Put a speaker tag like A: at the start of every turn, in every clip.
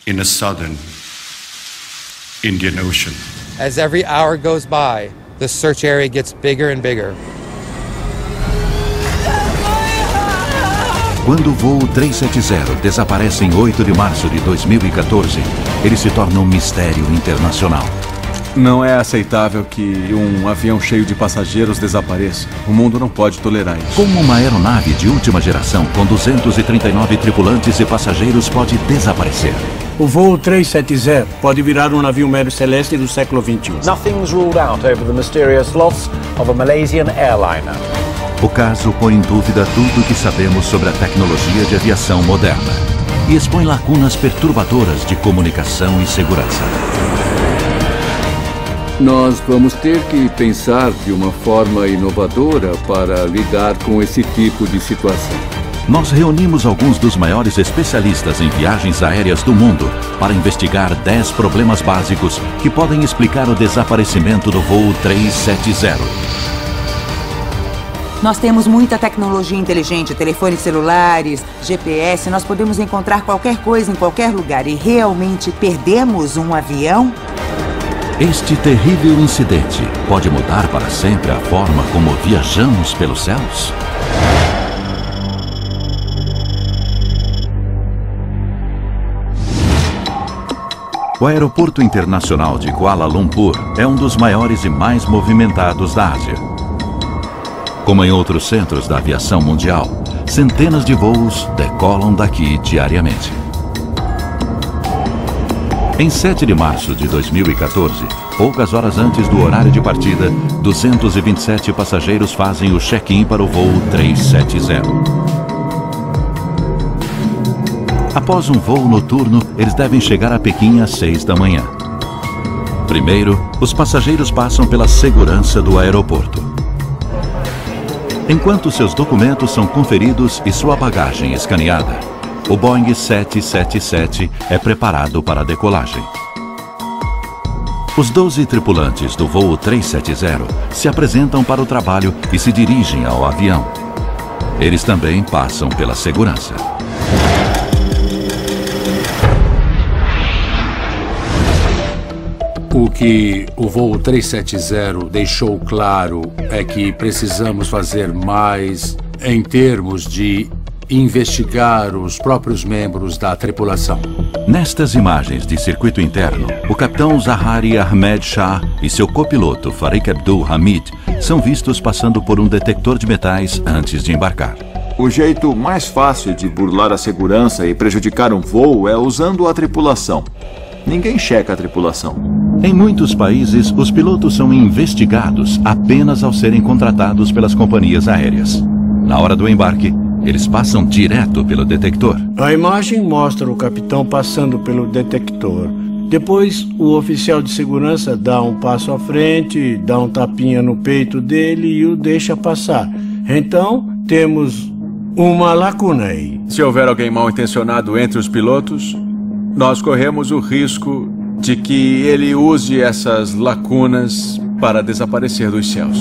A: in a southern Indian Ocean.
B: As every hour goes by, the search area gets bigger and bigger.
C: Quando o voo 370 desaparece em 8 de março de 2014, ele se torna um mistério internacional.
D: Não é aceitável que um avião cheio de passageiros desapareça. O mundo não pode tolerar isso.
C: Como uma aeronave de última geração com 239 tripulantes e passageiros pode desaparecer?
E: O voo 370 pode virar um navio médio celeste do século XXI.
F: Nothing's ruled out over the mysterious loss of a Malaysian airliner.
C: O caso põe em dúvida tudo o que sabemos sobre a tecnologia de aviação moderna e expõe lacunas perturbadoras de comunicação e segurança.
G: Nós vamos ter que pensar de uma forma inovadora para lidar com esse tipo de situação.
C: Nós reunimos alguns dos maiores especialistas em viagens aéreas do mundo para investigar 10 problemas básicos que podem explicar o desaparecimento do voo 370.
H: Nós temos muita tecnologia inteligente, telefones celulares, GPS, nós podemos encontrar qualquer coisa em qualquer lugar e realmente perdemos um avião?
C: Este terrível incidente pode mudar para sempre a forma como viajamos pelos céus? O Aeroporto Internacional de Kuala Lumpur é um dos maiores e mais movimentados da Ásia. Como em outros centros da aviação mundial, centenas de voos decolam daqui diariamente. Em 7 de março de 2014, poucas horas antes do horário de partida, 227 passageiros fazem o check-in para o voo 370. Após um voo noturno, eles devem chegar a Pequim às 6 da manhã. Primeiro, os passageiros passam pela segurança do aeroporto. Enquanto seus documentos são conferidos e sua bagagem escaneada, o Boeing 777 é preparado para a decolagem. Os 12 tripulantes do voo 370 se apresentam para o trabalho e se dirigem ao avião. Eles também passam pela segurança.
I: O que o voo 370 deixou claro é que precisamos fazer mais em termos de investigar os próprios membros da tripulação.
C: Nestas imagens de circuito interno, o capitão Zahari Ahmed Shah e seu copiloto Farik Abdul Hamid são vistos passando por um detector de metais antes de embarcar.
J: O jeito mais fácil de burlar a segurança e prejudicar um voo é usando a tripulação. Ninguém checa a tripulação.
C: Em muitos países, os pilotos são investigados apenas ao serem contratados pelas companhias aéreas. Na hora do embarque, eles passam direto pelo detector.
E: A imagem mostra o capitão passando pelo detector. Depois, o oficial de segurança dá um passo à frente, dá um tapinha no peito dele e o deixa passar. Então, temos uma lacuna aí.
D: Se houver alguém mal intencionado entre os pilotos, nós corremos o risco de que ele use essas lacunas para desaparecer dos céus.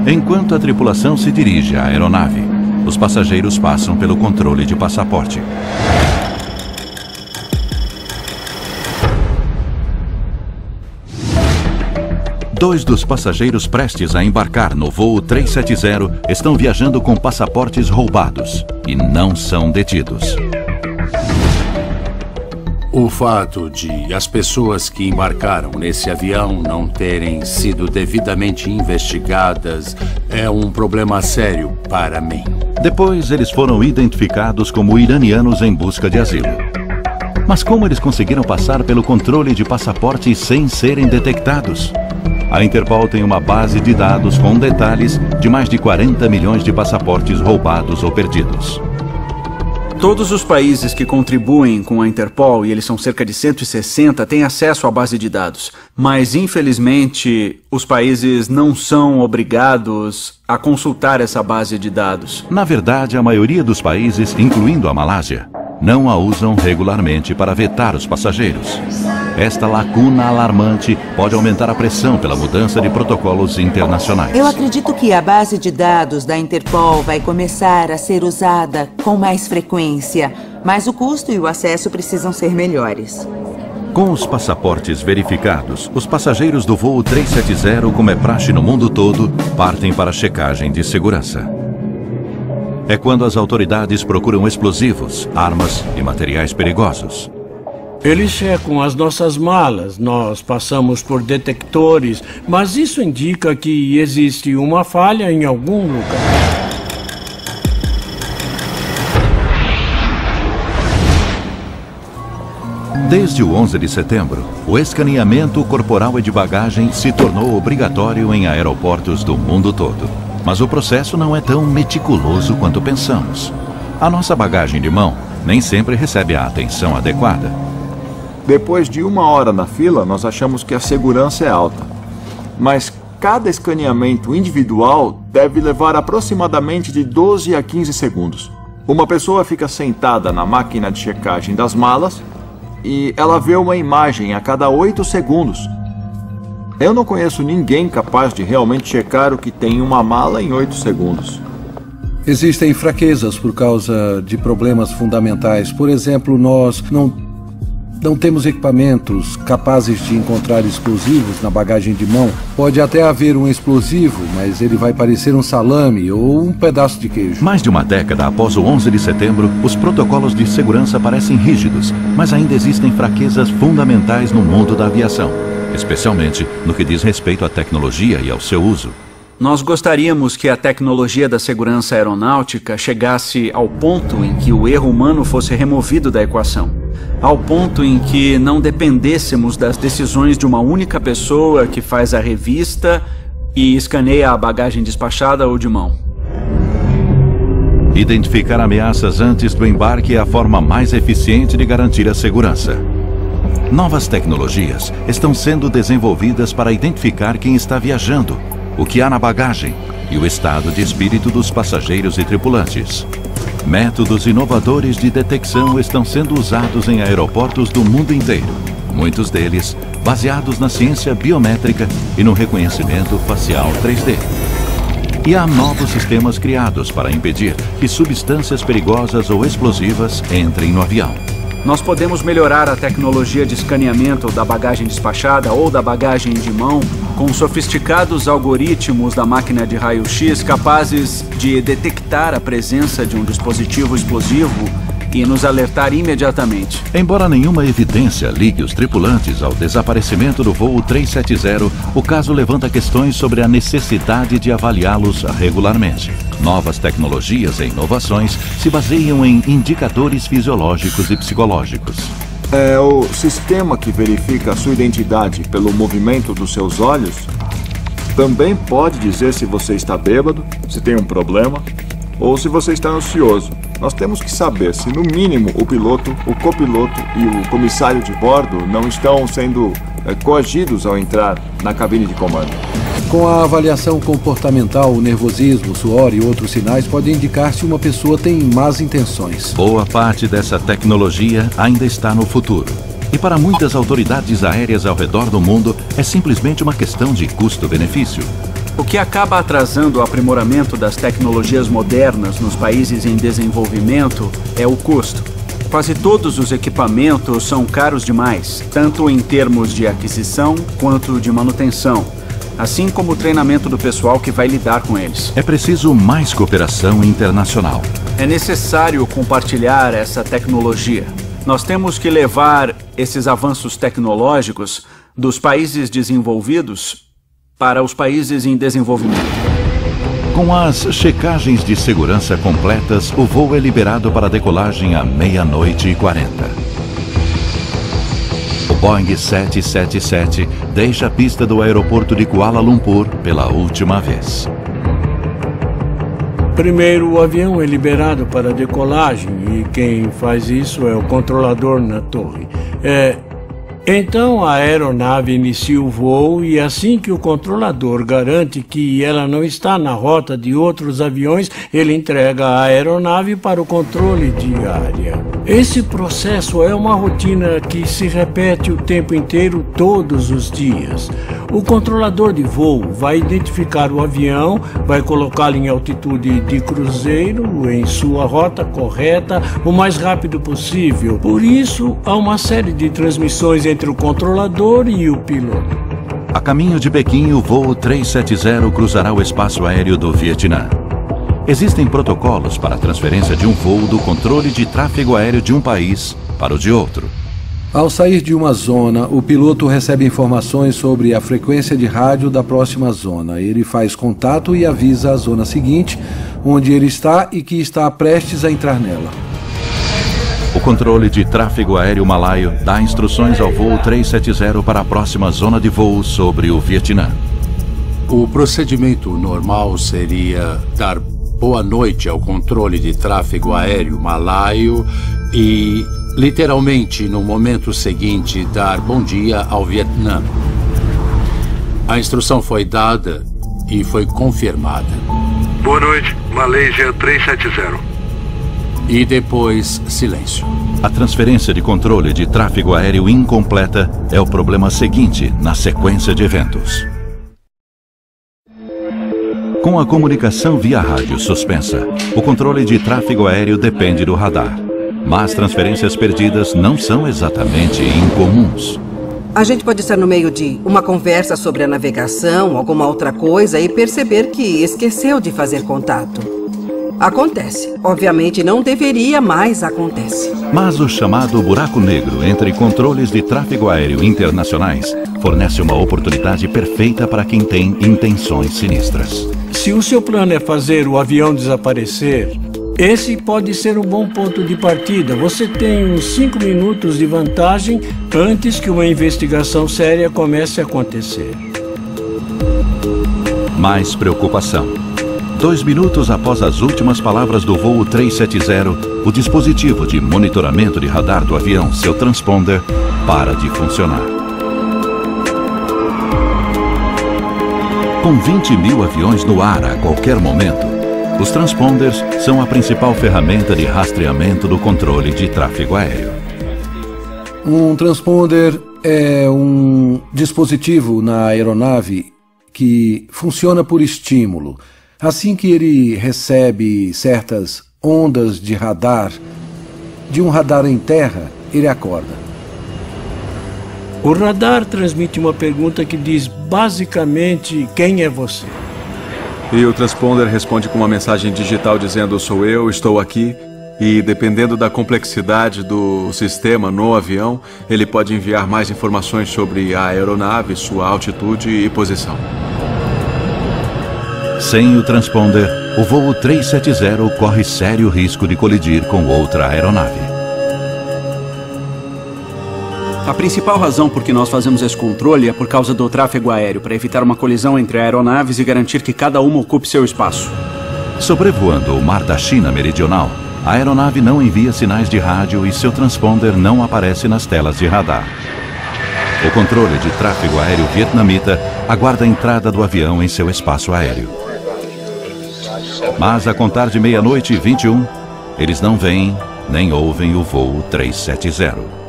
C: Enquanto a tripulação se dirige à aeronave, os passageiros passam pelo controle de passaporte. Dois dos passageiros prestes a embarcar no voo 370 estão viajando com passaportes roubados e não são detidos.
I: O fato de as pessoas que embarcaram nesse avião não terem sido devidamente investigadas é um problema sério para mim.
C: Depois, eles foram identificados como iranianos em busca de asilo. Mas como eles conseguiram passar pelo controle de passaporte sem serem detectados? A Interpol tem uma base de dados com detalhes de mais de 40 milhões de passaportes roubados ou perdidos.
K: Todos os países que contribuem com a Interpol, e eles são cerca de 160, têm acesso à base de dados. Mas, infelizmente, os países não são obrigados a consultar essa base de dados.
C: Na verdade, a maioria dos países, incluindo a Malásia, não a usam regularmente para vetar os passageiros. Esta lacuna alarmante pode aumentar a pressão pela mudança de protocolos internacionais.
H: Eu acredito que a base de dados da Interpol vai começar a ser usada com mais frequência. Mas o custo e o acesso precisam ser melhores.
C: Com os passaportes verificados, os passageiros do voo 370, como é praxe no mundo todo, partem para a checagem de segurança. É quando as autoridades procuram explosivos, armas e materiais perigosos.
E: Eles checam as nossas malas, nós passamos por detectores, mas isso indica que existe uma falha em algum lugar.
C: Desde o 11 de setembro, o escaneamento corporal e de bagagem se tornou obrigatório em aeroportos do mundo todo. Mas o processo não é tão meticuloso quanto pensamos. A nossa bagagem de mão nem sempre recebe a atenção adequada.
J: Depois de 1 hora na fila, nós achamos que a segurança é alta. Mas cada escaneamento individual deve levar aproximadamente de 12 a 15 segundos. Uma pessoa fica sentada na máquina de checagem das malas e ela vê uma imagem a cada 8 segundos. Eu não conheço ninguém capaz de realmente checar o que tem em uma mala em 8 segundos.
I: Existem fraquezas por causa de problemas fundamentais. Por exemplo, nós não temos equipamentos capazes de encontrar explosivos na bagagem de mão. Pode até haver um explosivo, mas ele vai parecer um salame ou um pedaço de queijo.
C: Mais de uma década após o 11 de setembro, os protocolos de segurança parecem rígidos, mas ainda existem fraquezas fundamentais no mundo da aviação, especialmente no que diz respeito à tecnologia e ao seu uso.
K: Nós gostaríamos que a tecnologia da segurança aeronáutica chegasse ao ponto em que o erro humano fosse removido da equação. Ao ponto em que não dependêssemos das decisões de uma única pessoa que faz a revista e escaneia a bagagem despachada ou de mão.
C: Identificar ameaças antes do embarque é a forma mais eficiente de garantir a segurança. Novas tecnologias estão sendo desenvolvidas para identificar quem está viajando, o que há na bagagem e o estado de espírito dos passageiros e tripulantes. Métodos inovadores de detecção estão sendo usados em aeroportos do mundo inteiro, muitos deles baseados na ciência biométrica e no reconhecimento facial 3D. E há novos sistemas criados para impedir que substâncias perigosas ou explosivas entrem no avião.
K: Nós podemos melhorar a tecnologia de escaneamento da bagagem despachada ou da bagagem de mão com sofisticados algoritmos da máquina de raio-x capazes de detectar a presença de um dispositivo explosivo e nos alertar imediatamente.
C: Embora nenhuma evidência ligue os tripulantes ao desaparecimento do voo 370, o caso levanta questões sobre a necessidade de avaliá-los regularmente. Novas tecnologias e inovações se baseiam em indicadores fisiológicos e psicológicos.
J: É o sistema que verifica a sua identidade pelo movimento dos seus olhos. Também pode dizer se você está bêbado, se tem um problema, ou se você está ansioso. Nós temos que saber se, no mínimo, o piloto, o copiloto e o comissário de bordo não estão sendo coagidos ao entrar na cabine de comando.
I: Com a avaliação comportamental, o nervosismo, o suor e outros sinais podem indicar se uma pessoa tem más intenções.
C: Boa parte dessa tecnologia ainda está no futuro. E para muitas autoridades aéreas ao redor do mundo, é simplesmente uma questão de custo-benefício.
K: O que acaba atrasando o aprimoramento das tecnologias modernas nos países em desenvolvimento é o custo. Quase todos os equipamentos são caros demais, tanto em termos de aquisição quanto de manutenção, assim como o treinamento do pessoal que vai lidar com eles.
C: É preciso mais cooperação internacional.
K: É necessário compartilhar essa tecnologia. Nós temos que levar esses avanços tecnológicos dos países desenvolvidos para os países em desenvolvimento.
C: Com as checagens de segurança completas, o voo é liberado para decolagem à 00:40. O Boeing 777 deixa a pista do aeroporto de Kuala Lumpur pela última vez.
E: Primeiro, o avião é liberado para decolagem e quem faz isso é o controlador na torre. Então a aeronave inicia o voo e assim que o controlador garante que ela não está na rota de outros aviões, ele entrega a aeronave para o controle de área. Esse processo é uma rotina que se repete o tempo inteiro, todos os dias. O controlador de voo vai identificar o avião, vai colocá-lo em altitude de cruzeiro, em sua rota correta, o mais rápido possível. Por isso, há uma série de transmissões entre o controlador e o piloto.
C: A caminho de Pequim, o voo 370 cruzará o espaço aéreo do Vietnã. Existem protocolos para a transferência de um voo do controle de tráfego aéreo de um país para o de outro.
L: Ao sair de uma zona, o piloto recebe informações sobre a frequência de rádio da próxima zona. Ele faz contato e avisa a zona seguinte, onde ele está e que está prestes a entrar nela.
C: O controle de tráfego aéreo malaio dá instruções ao voo 370 para a próxima zona de voo sobre o Vietnã.
I: O procedimento normal seria dar boa noite ao controle de tráfego aéreo malaio e, literalmente, no momento seguinte, dar bom dia ao Vietnã. A instrução foi dada e foi confirmada.
M: Boa noite, Malaysia 370.
I: E depois, silêncio.
C: A transferência de controle de tráfego aéreo incompleta é o problema seguinte na sequência de eventos. Com a comunicação via rádio suspensa, o controle de tráfego aéreo depende do radar. Mas transferências perdidas não são exatamente incomuns.
N: A gente pode estar no meio de uma conversa sobre a navegação, alguma outra coisa, e perceber que esqueceu de fazer contato. Acontece. Obviamente não deveria, mas acontece.
C: Mas o chamado buraco negro entre controles de tráfego aéreo internacionais fornece uma oportunidade perfeita para quem tem intenções sinistras.
E: Se o seu plano é fazer o avião desaparecer, esse pode ser um bom ponto de partida. Você tem uns 5 minutos de vantagem antes que uma investigação séria comece a acontecer.
C: Mais preocupação. 2 minutos após as últimas palavras do voo 370, o dispositivo de monitoramento de radar do avião, seu transponder, para de funcionar. Com 20 mil aviões no ar a qualquer momento, os transponders são a principal ferramenta de rastreamento do controle de tráfego aéreo.
L: Um transponder é um dispositivo na aeronave que funciona por estímulo. Assim que ele recebe certas ondas de radar, de um radar em terra, ele acorda.
E: O radar transmite uma pergunta que diz basicamente quem é você.
D: E o transponder responde com uma mensagem digital dizendo sou eu, estou aqui. E dependendo da complexidade do sistema no avião, ele pode enviar mais informações sobre a aeronave, sua altitude e posição.
C: Sem o transponder, o voo 370 corre sério risco de colidir com outra aeronave.
K: A principal razão por que nós fazemos esse controle é por causa do tráfego aéreo, para evitar uma colisão entre aeronaves e garantir que cada uma ocupe seu espaço.
C: Sobrevoando o mar da China Meridional, a aeronave não envia sinais de rádio e seu transponder não aparece nas telas de radar. O controle de tráfego aéreo vietnamita aguarda a entrada do avião em seu espaço aéreo. Mas a contar de 00:21, eles não veem nem ouvem o voo 370.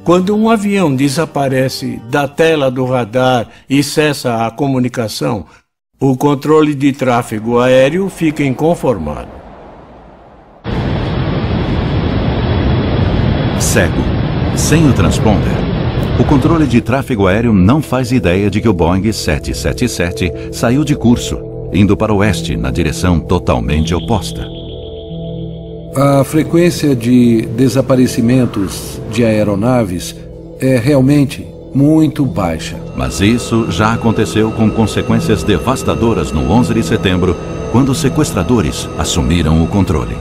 E: Quando um avião desaparece da tela do radar e cessa a comunicação, o controle de tráfego aéreo fica inconformado.
C: Cego, sem o transponder, o controle de tráfego aéreo não faz ideia de que o Boeing 777 saiu de curso, indo para o oeste na direção totalmente oposta.
L: A frequência de desaparecimentos de aeronaves é realmente muito baixa.
C: Mas isso já aconteceu com consequências devastadoras no 11 de setembro, quando os sequestradores assumiram o controle.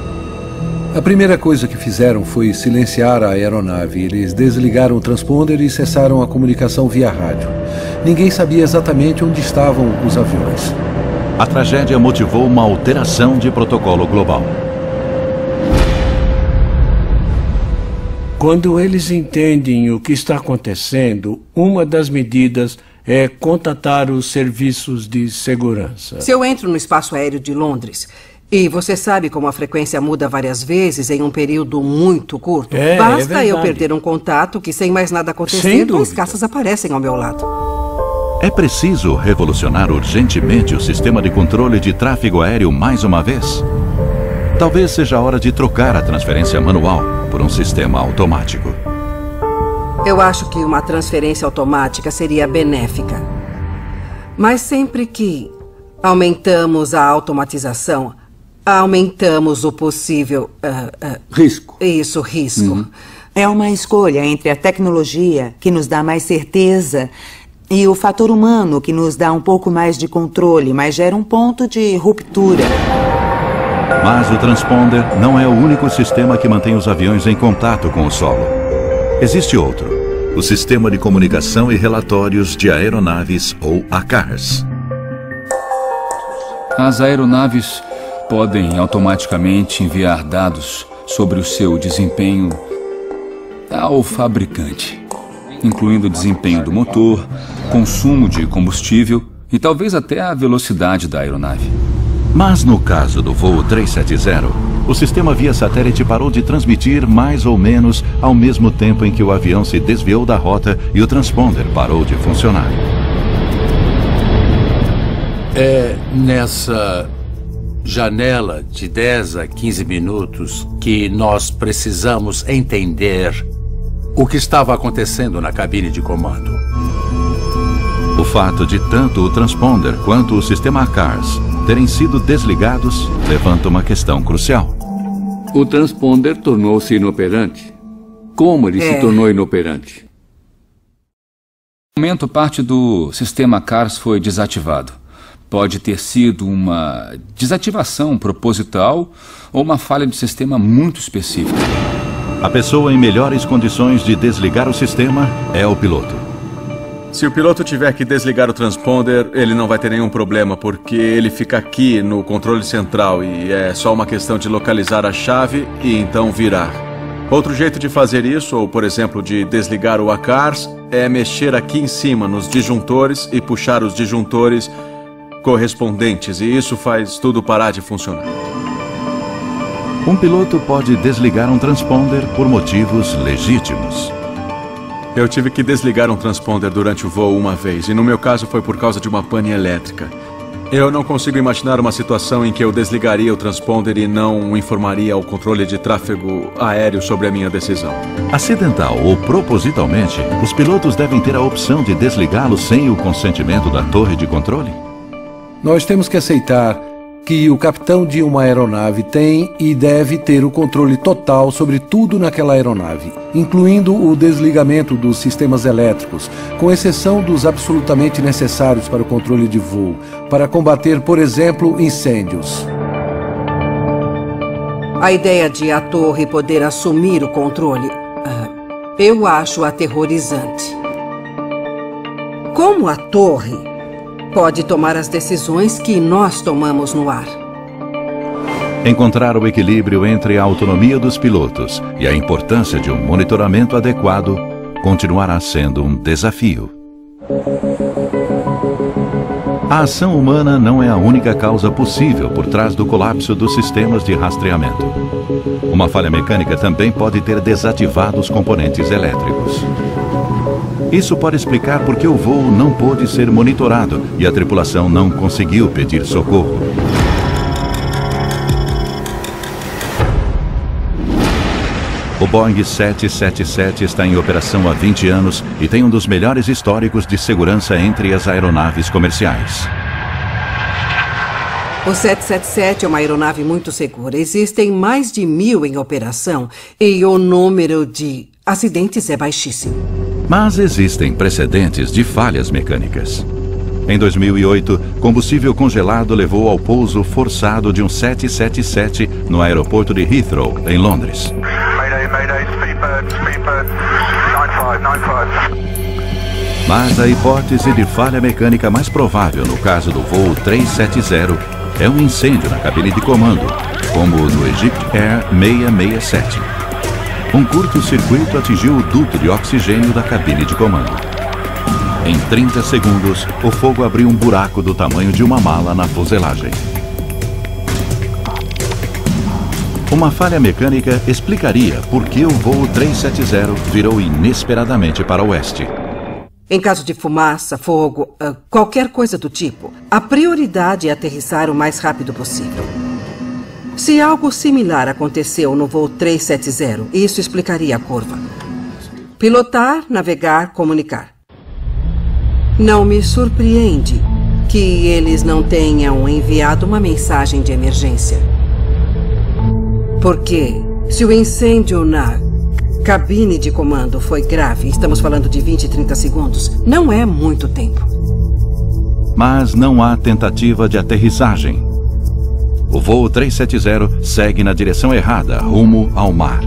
L: A primeira coisa que fizeram foi silenciar a aeronave. Eles desligaram o transponder e cessaram a comunicação via rádio. Ninguém sabia exatamente onde estavam os aviões.
C: A tragédia motivou uma alteração de protocolo global.
E: Quando eles entendem o que está acontecendo, uma das medidas é contatar os serviços de segurança.
N: Se eu entro no espaço aéreo de Londres e você sabe como a frequência muda várias vezes em um período muito curto, basta eu perder um contato que, sem mais nada acontecer, 2 caças aparecem ao meu lado.
C: É preciso revolucionar urgentemente o sistema de controle de tráfego aéreo mais uma vez? Talvez seja a hora de trocar a transferência manual por um sistema automático.
N: Eu acho que uma transferência automática seria benéfica. Mas sempre que aumentamos a automatização, aumentamos o possível...
G: risco.
N: Isso, risco.
H: É uma escolha entre a tecnologia, que nos dá mais certeza, e o fator humano, que nos dá um pouco mais de controle, mas gera um ponto de ruptura.
C: Mas o transponder não é o único sistema que mantém os aviões em contato com o solo. Existe outro, o Sistema de Comunicação e Relatórios de Aeronaves, ou ACARS.
O: As aeronaves podem automaticamente enviar dados sobre o seu desempenho ao fabricante, incluindo o desempenho do motor, consumo de combustível e talvez até a velocidade da aeronave.
C: Mas no caso do voo 370, o sistema via satélite parou de transmitir mais ou menos ao mesmo tempo em que o avião se desviou da rota e o transponder parou de funcionar.
I: É nessa janela de 10 a 15 minutos que nós precisamos entender o que estava acontecendo na cabine de comando.
C: O fato de tanto o transponder quanto o sistema ACARS terem sido desligados levanta uma questão crucial.
G: O transponder tornou-se inoperante. Como ele se tornou inoperante?
O: No momento, parte do sistema CARS foi desativado. Pode ter sido uma desativação proposital ou uma falha de sistema muito específica.
C: A pessoa em melhores condições de desligar o sistema é o piloto.
D: Se o piloto tiver que desligar o transponder, ele não vai ter nenhum problema, porque ele fica aqui no controle central e é só uma questão de localizar a chave e então virar. Outro jeito de fazer isso, ou por exemplo de desligar o ACARS, é mexer aqui em cima nos disjuntores e puxar os disjuntores correspondentes, e isso faz tudo parar de funcionar.
C: Um piloto pode desligar um transponder por motivos legítimos.
D: Eu tive que desligar um transponder durante o voo uma vez, e no meu caso foi por causa de uma pane elétrica. Eu não consigo imaginar uma situação em que eu desligaria o transponder e não informaria ao controle de tráfego aéreo sobre a minha decisão.
C: Acidental ou propositalmente, os pilotos devem ter a opção de desligá-lo sem o consentimento da torre de controle?
L: Nós temos que aceitar que o capitão de uma aeronave tem e deve ter o controle total sobre tudo naquela aeronave, incluindo o desligamento dos sistemas elétricos, com exceção dos absolutamente necessários para o controle de voo, para combater, por exemplo, incêndios.
N: A ideia de a torre poder assumir o controle, eu acho aterrorizante. Como a torre pode tomar as decisões que nós tomamos no ar?
C: Encontrar o equilíbrio entre a autonomia dos pilotos e a importância de um monitoramento adequado continuará sendo um desafio. A ação humana não é a única causa possível por trás do colapso dos sistemas de rastreamento. Uma falha mecânica também pode ter desativado os componentes elétricos. Isso pode explicar por que o voo não pôde ser monitorado e a tripulação não conseguiu pedir socorro. O Boeing 777 está em operação há 20 anos e tem um dos melhores históricos de segurança entre as aeronaves comerciais.
N: O 777 é uma aeronave muito segura. Existem mais de 1000 em operação e o número de acidentes é baixíssimo.
C: Mas existem precedentes de falhas mecânicas. Em 2008, combustível congelado levou ao pouso forçado de um 777 no aeroporto de Heathrow, em Londres. Mas a hipótese de falha mecânica mais provável no caso do voo 370 é um incêndio na cabine de comando, como no Egypt Air 667. Um curto-circuito atingiu o duto de oxigênio da cabine de comando. Em 30 segundos, o fogo abriu um buraco do tamanho de uma mala na fuselagem. Uma falha mecânica explicaria por que o voo 370 virou inesperadamente para o oeste.
N: Em caso de fumaça, fogo, qualquer coisa do tipo, a prioridade é aterrissar o mais rápido possível. Se algo similar aconteceu no voo 370, isso explicaria a curva. Pilotar, navegar, comunicar. Não me surpreende que eles não tenham enviado uma mensagem de emergência. Porque se o incêndio na cabine de comando foi grave, estamos falando de 20, 30 segundos, não é muito tempo.
C: Mas não há tentativa de aterrissagem. O voo 370 segue na direção errada, rumo ao mar.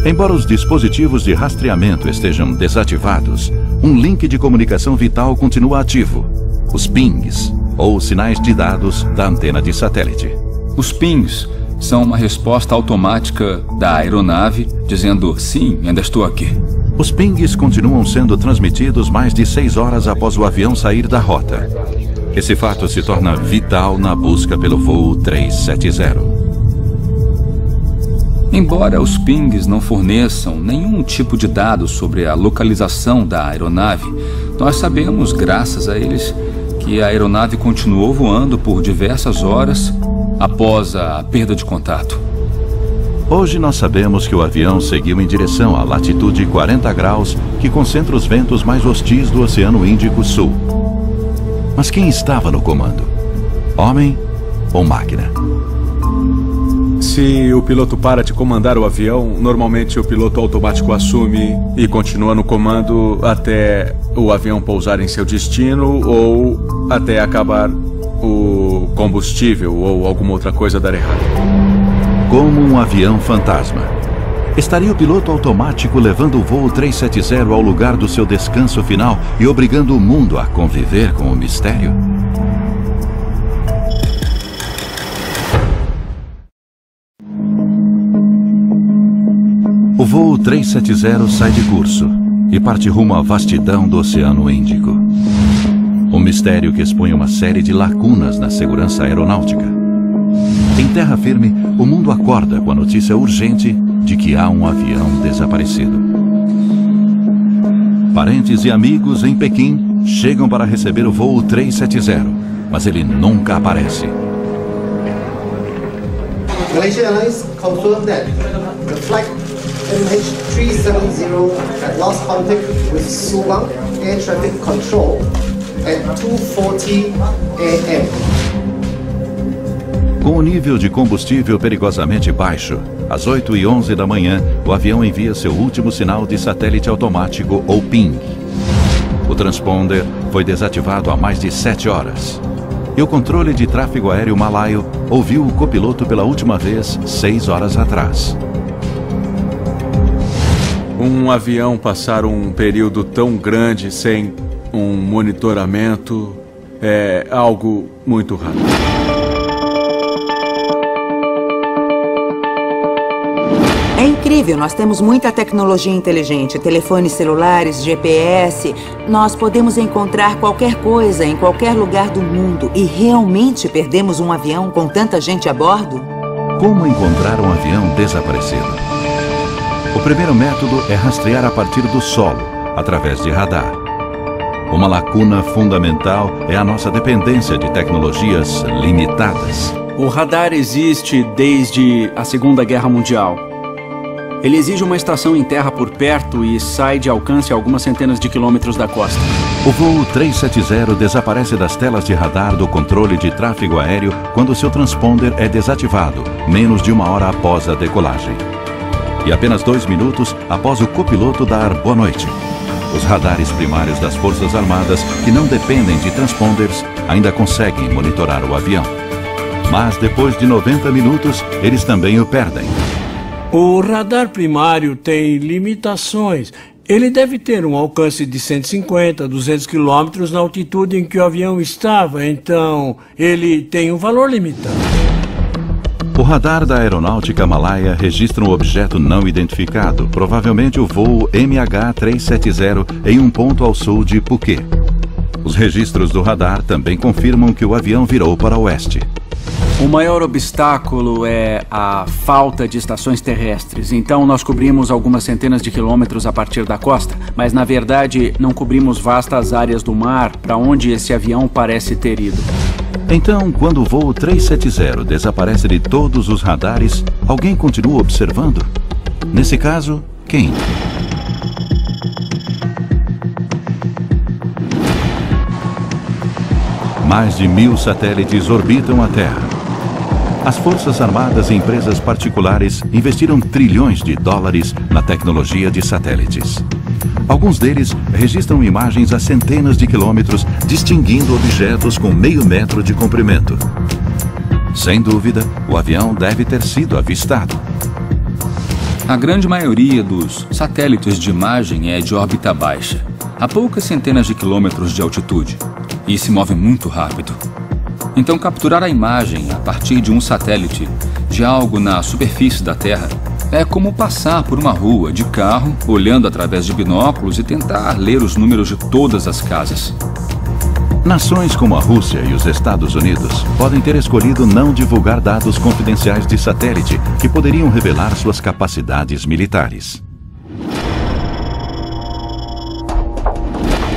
C: Embora os dispositivos de rastreamento estejam desativados, um link de comunicação vital continua ativo, os pings, ou sinais de dados da antena de satélite.
O: Os pings são uma resposta automática da aeronave dizendo sim, ainda estou aqui.
C: Os pings continuam sendo transmitidos mais de 6 horas após o avião sair da rota. Esse fato se torna vital na busca pelo voo 370.
O: Embora os pings não forneçam nenhum tipo de dados sobre a localização da aeronave, nós sabemos, graças a eles, que a aeronave continuou voando por diversas horas após a perda de contato.
C: Hoje nós sabemos que o avião seguiu em direção à latitude 40 graus, que concentra os ventos mais hostis do Oceano Índico Sul. Mas quem estava no comando? Homem ou máquina?
D: Se o piloto para de comandar o avião, normalmente o piloto automático assume e continua no comando até o avião pousar em seu destino ou até acabar o combustível ou alguma outra coisa dar errado.
C: Como um avião fantasma. Estaria o piloto automático levando o voo 370 ao lugar do seu descanso final e obrigando o mundo a conviver com o mistério? O voo 370 sai de curso e parte rumo à vastidão do Oceano Índico. Um mistério que expõe uma série de lacunas na segurança aeronáutica. Em terra firme, o mundo acorda com a notícia urgente de que há um avião desaparecido. Parentes e amigos em Pequim chegam para receber o voo 370, mas ele nunca aparece.
P: Malaysia Airlines confirmed that the flight MH370 had lost contact with Subang Air Traffic Control at 2:40 a.m.
C: Com o nível de combustível perigosamente baixo, às 8h11 da manhã, o avião envia seu último sinal de satélite automático, ou ping. O transponder foi desativado há mais de 7 horas. E o controle de tráfego aéreo malaio ouviu o copiloto pela última vez 6 horas atrás.
D: Um avião passar um período tão grande sem um monitoramento é algo muito raro.
H: É incrível, nós temos muita tecnologia inteligente, telefones celulares, GPS. Nós podemos encontrar qualquer coisa em qualquer lugar do mundo e realmente perdemos um avião com tanta gente a bordo?
C: Como encontrar um avião desaparecido? O primeiro método é rastrear a partir do solo, através de radar. Uma lacuna fundamental é a nossa dependência de tecnologias limitadas.
K: O radar existe desde a Segunda Guerra Mundial. Ele exige uma estação em terra por perto e sai de alcance a algumas centenas de quilômetros da costa.
C: O voo 370 desaparece das telas de radar do controle de tráfego aéreo quando seu transponder é desativado, menos de 1 hora após a decolagem. E apenas 2 minutos após o copiloto dar boa noite. Os radares primários das Forças Armadas, que não dependem de transponders, ainda conseguem monitorar o avião. Mas depois de 90 minutos, eles também o perdem.
E: O radar primário tem limitações. Ele deve ter um alcance de 150, 200 quilômetros na altitude em que o avião estava, então ele tem um valor limitado.
C: O radar da aeronáutica malaia registra um objeto não identificado, provavelmente o voo MH370, em um ponto ao sul de Phuket. Os registros do radar também confirmam que o avião virou para o oeste.
K: O maior obstáculo é a falta de estações terrestres. Então nós cobrimos algumas centenas de quilômetros a partir da costa, mas na verdade não cobrimos vastas áreas do mar para onde esse avião parece ter ido.
C: Então, quando o voo 370 desaparece de todos os radares, alguém continua observando? Nesse caso, quem? Mais de 1000 satélites orbitam a Terra. As Forças Armadas e empresas particulares investiram trilhões de dólares na tecnologia de satélites. Alguns deles registram imagens a centenas de quilômetros, distinguindo objetos com meio metro de comprimento. Sem dúvida, o avião deve ter sido avistado.
O: A grande maioria dos satélites de imagem é de órbita baixa, a poucas centenas de quilômetros de altitude, e se move muito rápido. Então, capturar a imagem a partir de um satélite de algo na superfície da Terra é como passar por uma rua de carro, olhando através de binóculos e tentar ler os números de todas as casas.
C: Nações como a Rússia e os Estados Unidos podem ter escolhido não divulgar dados confidenciais de satélite que poderiam revelar suas capacidades militares.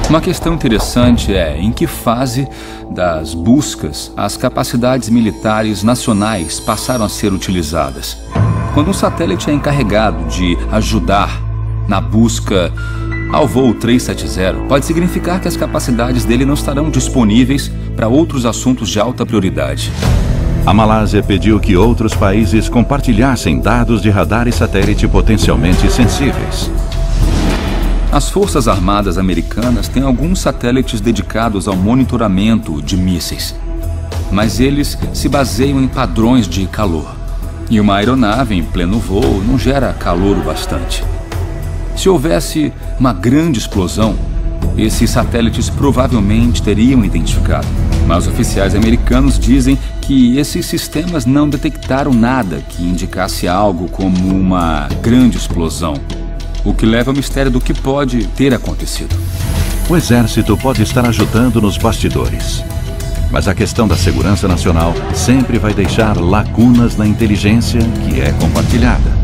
O: Uma questão interessante é em que fase das buscas as capacidades militares nacionais passaram a ser utilizadas. Quando um satélite é encarregado de ajudar na busca ao voo 370, pode significar que as capacidades dele não estarão disponíveis para outros assuntos de alta prioridade.
C: A Malásia pediu que outros países compartilhassem dados de radar e satélite potencialmente sensíveis.
O: As Forças Armadas Americanas têm alguns satélites dedicados ao monitoramento de mísseis, mas eles se baseiam em padrões de calor. E uma aeronave em pleno voo não gera calor o bastante. Se houvesse uma grande explosão, esses satélites provavelmente teriam identificado. Mas oficiais americanos dizem que esses sistemas não detectaram nada que indicasse algo como uma grande explosão, o que leva ao mistério do que pode ter acontecido.
C: O Exército pode estar ajudando nos bastidores, mas a questão da segurança nacional sempre vai deixar lacunas na inteligência que é compartilhada.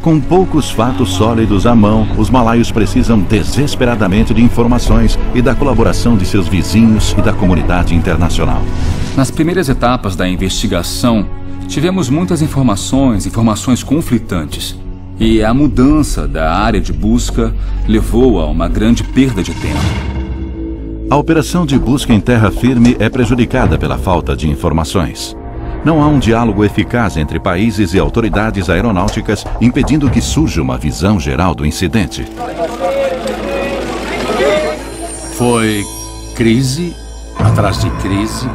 C: Com poucos fatos sólidos à mão, os malaios precisam desesperadamente de informações e da colaboração de seus vizinhos e da comunidade internacional.
O: Nas primeiras etapas da investigação, tivemos muitas informações conflitantes. E a mudança da área de busca levou a uma grande perda de tempo.
C: A operação de busca em terra firme é prejudicada pela falta de informações. Não há um diálogo eficaz entre países e autoridades aeronáuticas, impedindo que surja uma visão geral do incidente.
I: Foi crise, atrás de crise,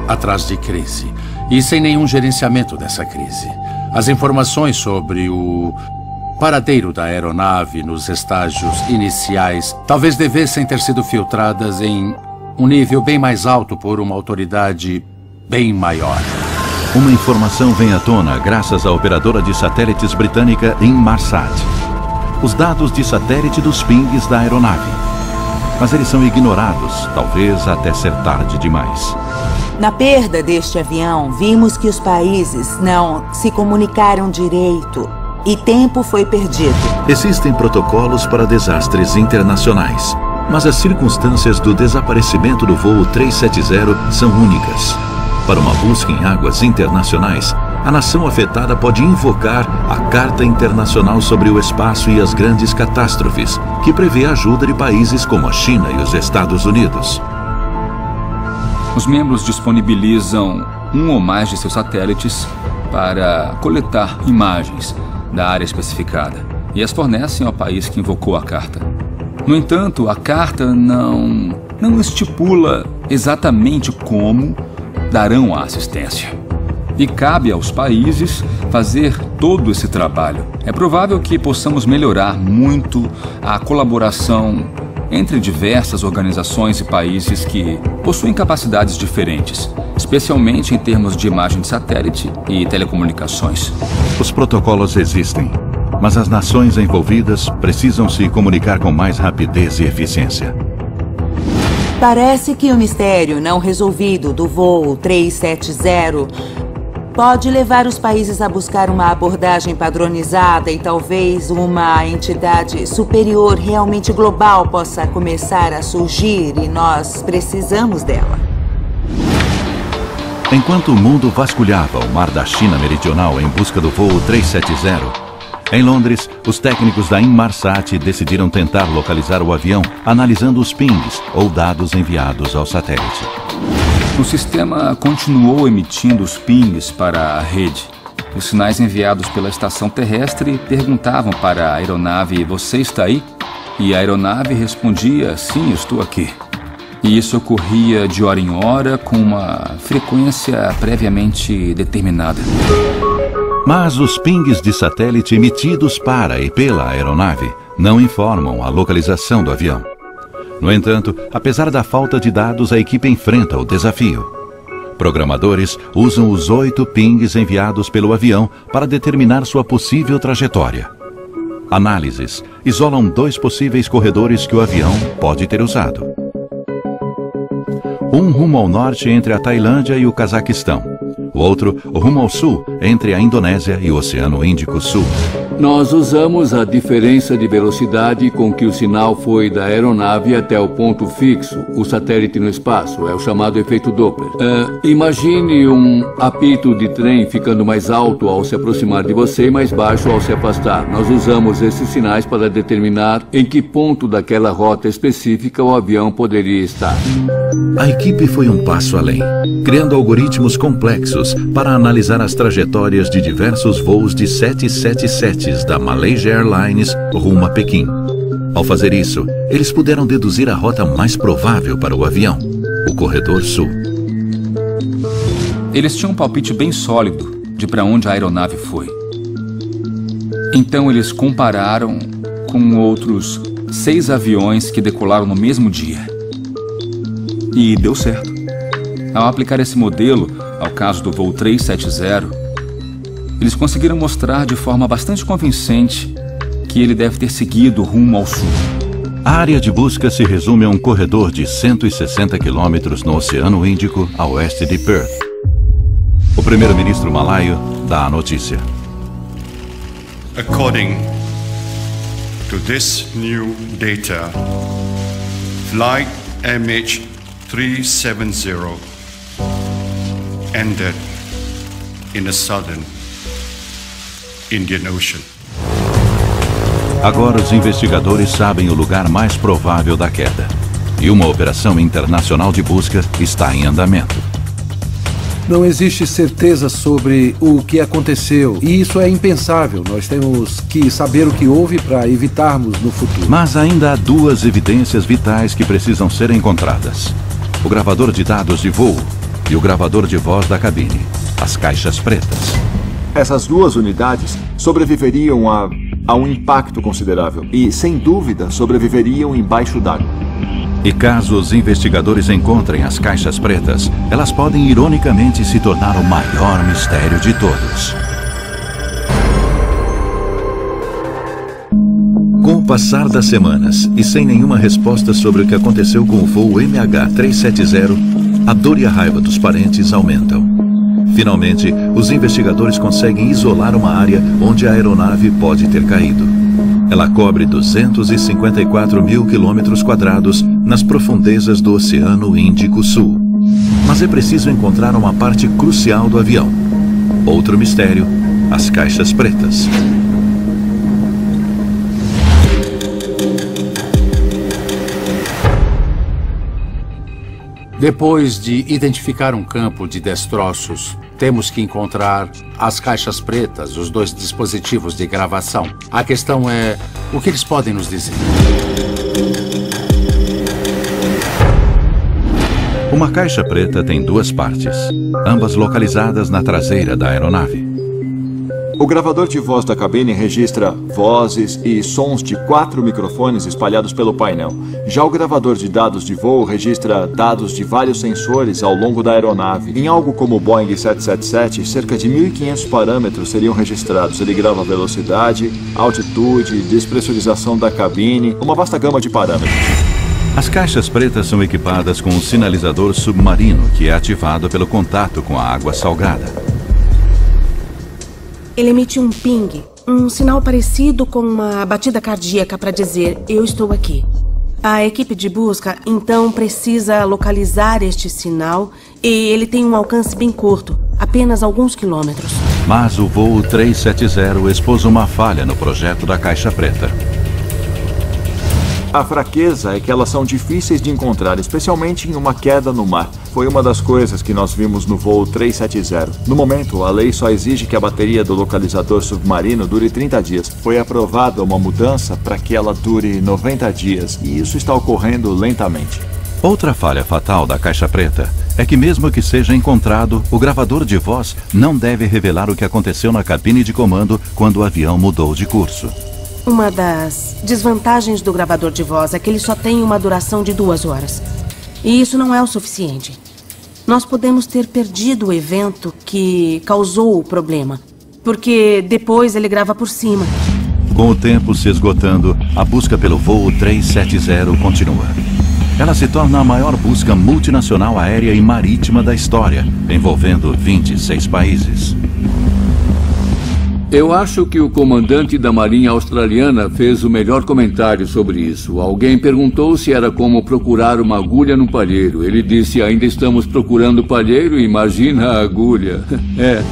I: atrás de crise. E sem nenhum gerenciamento dessa crise. As informações sobre o paradeiro da aeronave nos estágios iniciais talvez devessem ter sido filtradas em um nível bem mais alto por uma autoridade bem maior.
C: Uma informação vem à tona graças à operadora de satélites britânica Inmarsat. Os dados de satélite dos pings da aeronave. Mas eles são ignorados, talvez até ser tarde demais.
H: Na perda deste avião, vimos que os países não se comunicaram direito e tempo foi perdido.
C: Existem protocolos para desastres internacionais, mas as circunstâncias do desaparecimento do voo 370 são únicas. Para uma busca em águas internacionais, a nação afetada pode invocar a Carta Internacional sobre o Espaço e as Grandes Catástrofes, que prevê a ajuda de países como a China e os Estados Unidos.
O: Os membros disponibilizam um ou mais de seus satélites para coletar imagens da área especificada e as fornecem ao país que invocou a carta. No entanto, a carta não estipula exatamente como darão a assistência. E cabe aos países fazer todo esse trabalho. É provável que possamos melhorar muito a colaboração entre diversas organizações e países que possuem capacidades diferentes, especialmente em termos de imagem de satélite e telecomunicações.
C: Os protocolos existem, mas as nações envolvidas precisam se comunicar com mais rapidez e eficiência.
H: Parece que o mistério não resolvido do voo 370 pode levar os países a buscar uma abordagem padronizada e talvez uma entidade superior realmente global possa começar a surgir e nós precisamos dela.
C: Enquanto o mundo vasculhava o mar da China Meridional em busca do voo 370, em Londres, os técnicos da Inmarsat decidiram tentar localizar o avião analisando os pings, ou dados enviados ao satélite.
O: O sistema continuou emitindo os pings para a rede. Os sinais enviados pela estação terrestre perguntavam para a aeronave: "Você está aí?" E a aeronave respondia: "Sim, estou aqui." E isso ocorria de hora em hora com uma frequência previamente determinada.
C: Mas os pings de satélite emitidos para e pela aeronave não informam a localização do avião. No entanto, apesar da falta de dados, a equipe enfrenta o desafio. Programadores usam os 8 pings enviados pelo avião para determinar sua possível trajetória. Análises isolam 2 possíveis corredores que o avião pode ter usado. Um rumo ao norte entre a Tailândia e o Cazaquistão. O outro, rumo ao sul, entre a Indonésia e o Oceano Índico Sul.
G: Nós usamos a diferença de velocidade com que o sinal foi da aeronave até o ponto fixo, o satélite no espaço. É o chamado efeito Doppler. Imagine um apito de trem ficando mais alto ao se aproximar de você e mais baixo ao se afastar. Nós usamos esses sinais para determinar em que ponto daquela rota específica o avião poderia estar.
C: A equipe foi um passo além, criando algoritmos complexos para analisar as trajetórias de diversos voos de 777 da Malaysia Airlines rumo a Pequim. Ao fazer isso, eles puderam deduzir a rota mais provável para o avião, o Corredor Sul.
O: Eles tinham um palpite bem sólido de para onde a aeronave foi. Então eles compararam com outros 6 aviões que decolaram no mesmo dia. E deu certo. Ao aplicar esse modelo ao caso do voo 370, eles conseguiram mostrar de forma bastante convincente que ele deve ter seguido rumo ao sul.
C: A área de busca se resume a um corredor de 160 quilômetros no Oceano Índico, a oeste de Perth. O primeiro-ministro malaio dá a notícia.
A: According to this new data, flight MH370 ended in the southern Indian Ocean.
C: Agora os investigadores sabem o lugar mais provável da queda. E uma operação internacional de busca está em andamento.
L: Não existe certeza sobre o que aconteceu, e isso é impensável. Nós temos que saber o que houve para evitarmos no futuro.
C: Mas ainda há 2 evidências vitais que precisam ser encontradas: o gravador de dados de voo e o gravador de voz da cabine, as caixas pretas.
J: Essas 2 unidades sobreviveriam a um impacto considerável e, sem dúvida, sobreviveriam embaixo d'água.
C: E caso os investigadores encontrem as caixas pretas, elas podem ironicamente se tornar o maior mistério de todos. Com o passar das semanas e sem nenhuma resposta sobre o que aconteceu com o voo MH370, a dor e a raiva dos parentes aumentam. Finalmente, os investigadores conseguem isolar uma área onde a aeronave pode ter caído. Ela cobre 254 mil quilômetros quadrados nas profundezas do Oceano Índico Sul. Mas é preciso encontrar uma parte crucial do avião. Outro mistério: as caixas pretas.
I: Depois de identificar um campo de destroços, temos que encontrar as caixas pretas, os 2 dispositivos de gravação. A questão é, o que eles podem nos dizer?
C: Uma caixa preta tem 2 partes, ambas localizadas na traseira da aeronave.
J: O gravador de voz da cabine registra vozes e sons de 4 microfones espalhados pelo painel. Já o gravador de dados de voo registra dados de vários sensores ao longo da aeronave. Em algo como o Boeing 777, cerca de 1.500 parâmetros seriam registrados. Ele grava velocidade, altitude, despressurização da cabine, uma vasta gama de parâmetros.
C: As caixas pretas são equipadas com um sinalizador submarino que é ativado pelo contato com a água salgada.
Q: Ele emite um ping, um sinal parecido com uma batida cardíaca para dizer eu estou aqui. A equipe de busca, então, precisa localizar este sinal e ele tem um alcance bem curto, apenas alguns quilômetros.
C: Mas o voo 370 expôs uma falha no projeto da caixa preta.
J: A fraqueza é que elas são difíceis de encontrar, especialmente em uma queda no mar. Foi uma das coisas que nós vimos no voo 370. No momento, a lei só exige que a bateria do localizador submarino dure 30 dias. Foi aprovada uma mudança para que ela dure 90 dias, e isso está ocorrendo lentamente.
C: Outra falha fatal da caixa preta é que, mesmo que seja encontrado, o gravador de voz não deve revelar o que aconteceu na cabine de comando quando o avião mudou de curso.
Q: Uma das desvantagens do gravador de voz é que ele só tem uma duração de 2 horas. E isso não é o suficiente. Nós podemos ter perdido o evento que causou o problema, porque depois ele grava por cima.
C: Com o tempo se esgotando, a busca pelo voo 370 continua. Ela se torna a maior busca multinacional aérea e marítima da história, envolvendo 26 países.
G: Eu acho que o comandante da Marinha Australiana fez o melhor comentário sobre isso. Alguém perguntou se era como procurar uma agulha no palheiro. Ele disse, ainda estamos procurando palheiro, imagina a agulha. É.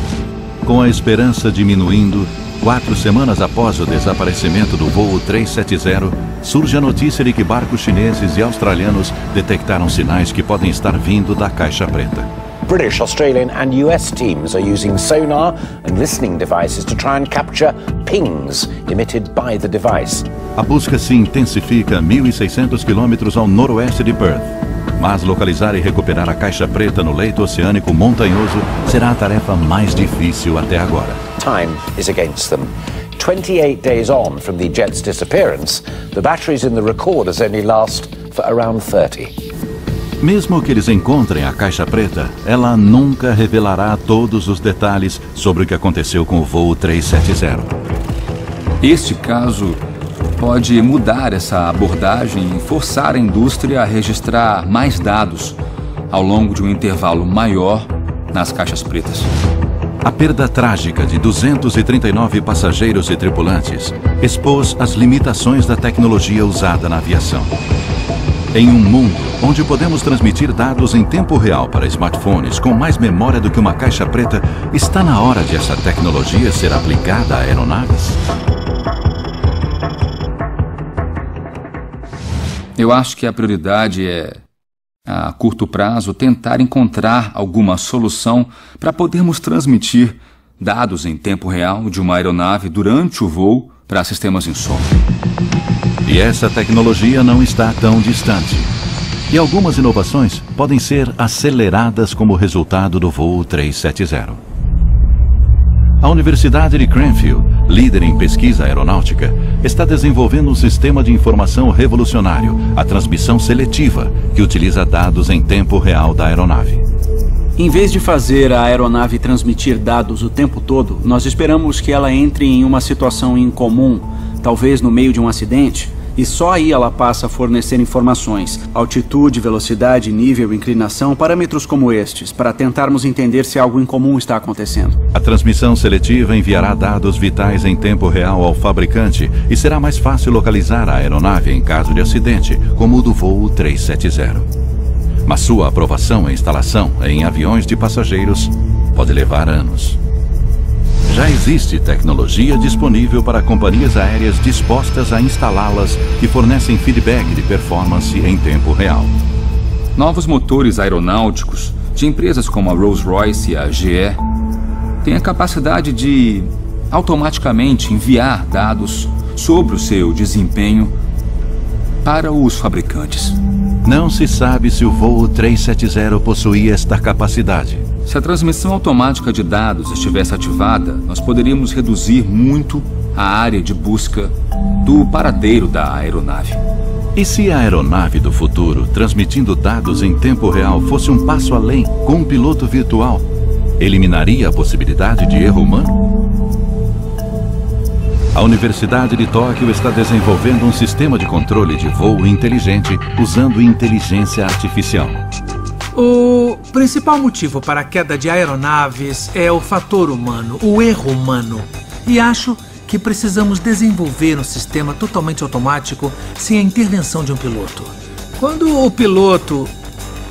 C: Com a esperança diminuindo, 4 semanas após o desaparecimento do voo 370, surge a notícia de que barcos chineses e australianos detectaram sinais que podem estar vindo da caixa preta.
F: British, Australian and US teams are using sonar and listening devices to try and capture pings emitted by the device.
C: A busca se intensifica a 1.600 quilômetros ao noroeste de Perth. Mas localizar e recuperar a caixa preta no leito oceânico montanhoso será a tarefa mais difícil até agora.
F: Time is against them. 28 days on from the jet's disappearance, the batteries in the recorders only last for around 30.
C: Mesmo que eles encontrem a caixa preta, ela nunca revelará todos os detalhes sobre o que aconteceu com o voo 370.
O: Este caso pode mudar essa abordagem e forçar a indústria a registrar mais dados ao longo de um intervalo maior nas caixas pretas.
C: A perda trágica de 239 passageiros e tripulantes expôs as limitações da tecnologia usada na aviação. Em um mundo onde podemos transmitir dados em tempo real para smartphones com mais memória do que uma caixa preta, está na hora de essa tecnologia ser aplicada a aeronaves?
O: Eu acho que a prioridade é, a curto prazo, tentar encontrar alguma solução para podermos transmitir dados em tempo real de uma aeronave durante o voo para sistemas em solo.
C: E essa tecnologia não está tão distante. E algumas inovações podem ser aceleradas como resultado do voo 370. A Universidade de Cranfield, líder em pesquisa aeronáutica, está desenvolvendo um sistema de informação revolucionário, a transmissão seletiva, que utiliza dados em tempo real da aeronave.
K: Em vez de fazer a aeronave transmitir dados o tempo todo, nós esperamos que ela entre em uma situação incomum, talvez no meio de um acidente, e só aí ela passa a fornecer informações, altitude, velocidade, nível, inclinação, parâmetros como estes, para tentarmos entender se algo incomum está acontecendo.
C: A transmissão seletiva enviará dados vitais em tempo real ao fabricante e será mais fácil localizar a aeronave em caso de acidente, como o do voo 370. Mas sua aprovação e instalação em aviões de passageiros pode levar anos. Já existe tecnologia disponível para companhias aéreas dispostas a instalá-las que fornecem feedback de performance em tempo real.
O: Novos motores aeronáuticos de empresas como a Rolls-Royce e a GE têm a capacidade de automaticamente enviar dados sobre o seu desempenho para os fabricantes.
C: Não se sabe se o voo 370 possuía esta capacidade.
O: Se a transmissão automática de dados estivesse ativada, nós poderíamos reduzir muito a área de busca do paradeiro da aeronave.
C: E se a aeronave do futuro, transmitindo dados em tempo real, fosse um passo além, com um piloto virtual, eliminaria a possibilidade de erro humano? a Universidade de Tóquio está desenvolvendo um sistema de controle de voo inteligente usando inteligência artificial.
R: O principal motivo para a queda de aeronaves é o fator humano, o erro humano. E acho que precisamos desenvolver um sistema totalmente automático sem a intervenção de um piloto. Quando o piloto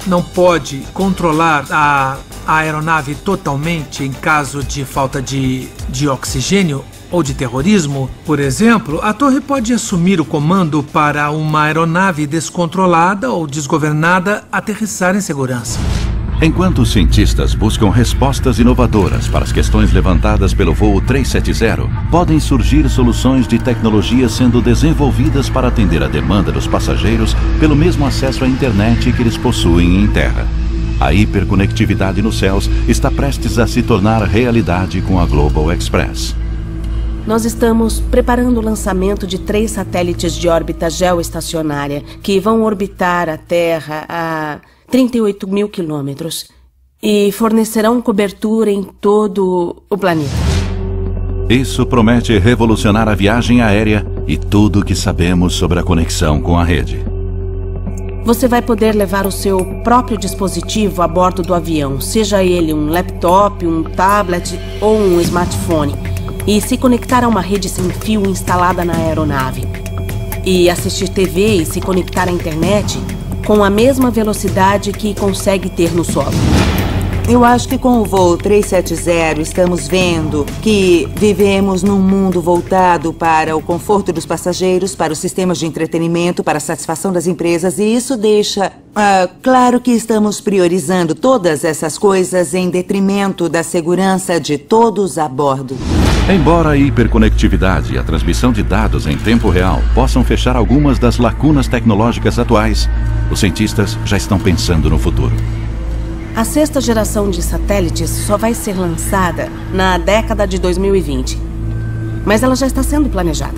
R: não pode controlar a aeronave totalmente em caso de falta de oxigênio ou de terrorismo, por exemplo, a torre pode assumir o comando para uma aeronave descontrolada ou desgovernada aterrissar em segurança.
C: Enquanto os cientistas buscam respostas inovadoras para as questões levantadas pelo voo 370, podem surgir soluções de tecnologia sendo desenvolvidas para atender a demanda dos passageiros pelo mesmo acesso à internet que eles possuem em terra. A hiperconectividade nos céus está prestes a se tornar realidade com a Global Express.
Q: Nós estamos preparando o lançamento de 3 satélites de órbita geoestacionária que vão orbitar a Terra a 38 mil quilômetros e fornecerão cobertura em todo o planeta.
C: Isso promete revolucionar a viagem aérea e tudo o que sabemos sobre a conexão com a rede.
Q: Você vai poder levar o seu próprio dispositivo a bordo do avião, seja ele um laptop, um tablet ou um smartphone, e se conectar a uma rede sem fio instalada na aeronave. E assistir TV e se conectar à internet com a mesma velocidade que consegue ter no solo.
H: Eu acho que com o voo 370 estamos vendo que vivemos num mundo voltado para o conforto dos passageiros, para os sistemas de entretenimento, para a satisfação das empresas, e isso deixa claro que estamos priorizando todas essas coisas em detrimento da segurança de todos a bordo.
C: Embora a hiperconectividade e a transmissão de dados em tempo real possam fechar algumas das lacunas tecnológicas atuais, os cientistas já estão pensando no futuro.
Q: A 6ª geração de satélites só vai ser lançada na década de 2020. Mas ela já está sendo planejada.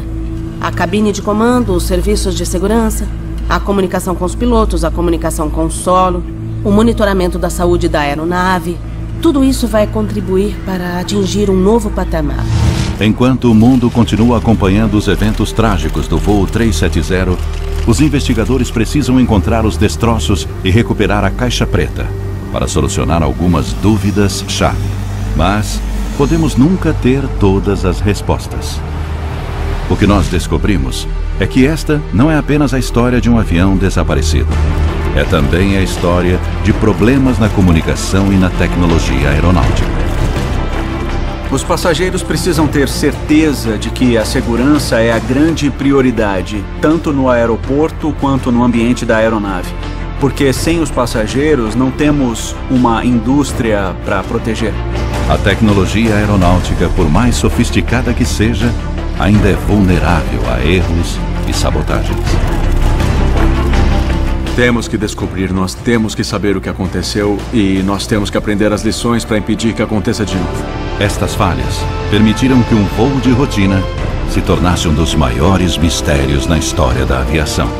Q: A cabine de comando, os serviços de segurança, a comunicação com os pilotos, a comunicação com o solo, o monitoramento da saúde da aeronave. Tudo isso vai contribuir para atingir um novo patamar.
C: Enquanto o mundo continua acompanhando os eventos trágicos do voo 370, os investigadores precisam encontrar os destroços e recuperar a caixa preta para solucionar algumas dúvidas-chave. Mas podemos nunca ter todas as respostas. O que nós descobrimos é que esta não é apenas a história de um avião desaparecido. É também a história de problemas na comunicação e na tecnologia aeronáutica.
K: Os passageiros precisam ter certeza de que a segurança é a grande prioridade, tanto no aeroporto quanto no ambiente da aeronave. Porque sem os passageiros não temos uma indústria para proteger.
C: A tecnologia aeronáutica, por mais sofisticada que seja, ainda é vulnerável a erros e sabotagens.
D: Temos que descobrir, nós temos que saber o que aconteceu e nós temos que aprender as lições para impedir que aconteça de novo.
C: Estas falhas permitiram que um voo de rotina se tornasse um dos maiores mistérios na história da aviação.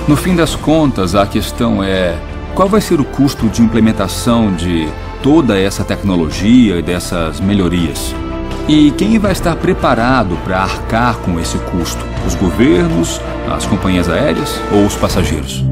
O: No fim das contas, a questão é: qual vai ser o custo de implementação de toda essa tecnologia e dessas melhorias? E quem vai estar preparado para arcar com esse custo? Os governos, as companhias aéreas ou os passageiros?